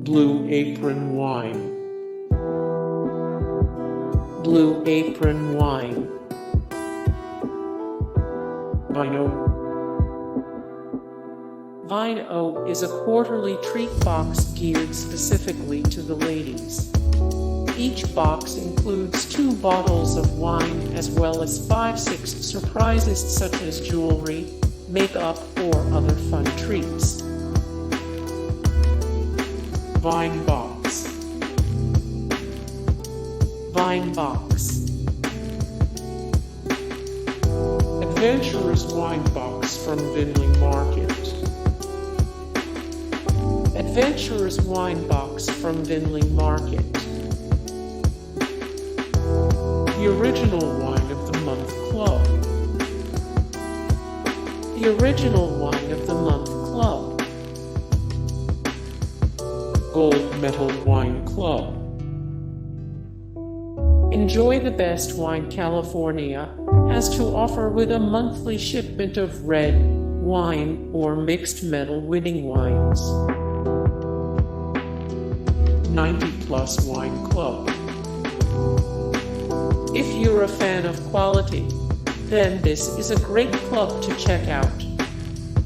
Blue Apron wine. Blue Apron wine. Vineoh. Vineoh is a quarterly treat box geared specifically to the ladies. Each box includes 2 bottles of wine as well as 5-6 surprises such as jewelry, makeup, or other fun treats. VineBox. VineBox. Adventurous wine box from Vinley Market. Adventurous wine box from Vinley Market. The Original Wine of the Month Club. The Original Wine of the Month Club. Gold Medal Wine Club. Enjoy the best wine California has to offer with a monthly shipment of red wine or mixed medal winning wines. 90+ Wine Club. If you're a fan of quality, then this is a great club to check out.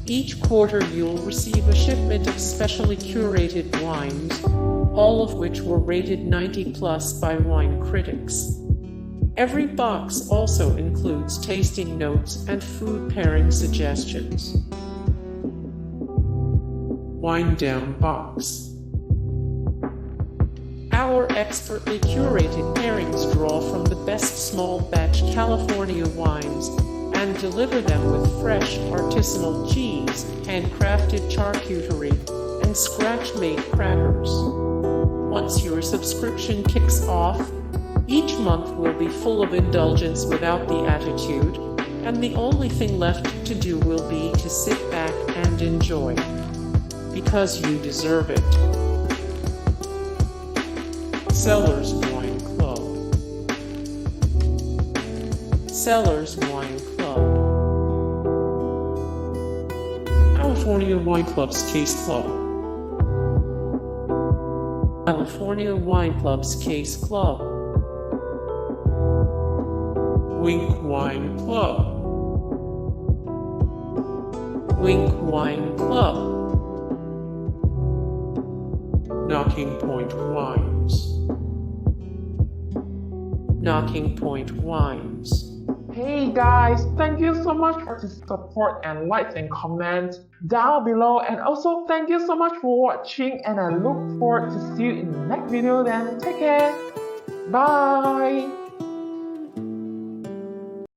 Each quarter you'll receive a shipment of specially curated wines, all of which were rated 90+ by wine critics. Every box also includes tasting notes and food pairing suggestions. Wine Down Box. Our expertly curated pairings draw from the best small batch California wines and deliver them with fresh artisanal cheese, handcrafted charcuterie, and scratch-made crackers. Once your subscription kicks off, each month will be full of indulgence without the attitude, and the only thing left to do will be to sit back and enjoy. Because you deserve it. Cellars Wine Club. Cellars Wine Club. California Wine Club's Case Club. California Wine Club's Case Club. Winc Wine Club. Winc Wine Club. Nocking Point Wines. Nocking Point Wines. Hey guys, thank you so much for the support and likes and comments down below, and also thank you so much for watching, and I look forward to see you in the next video. Then take care. Bye.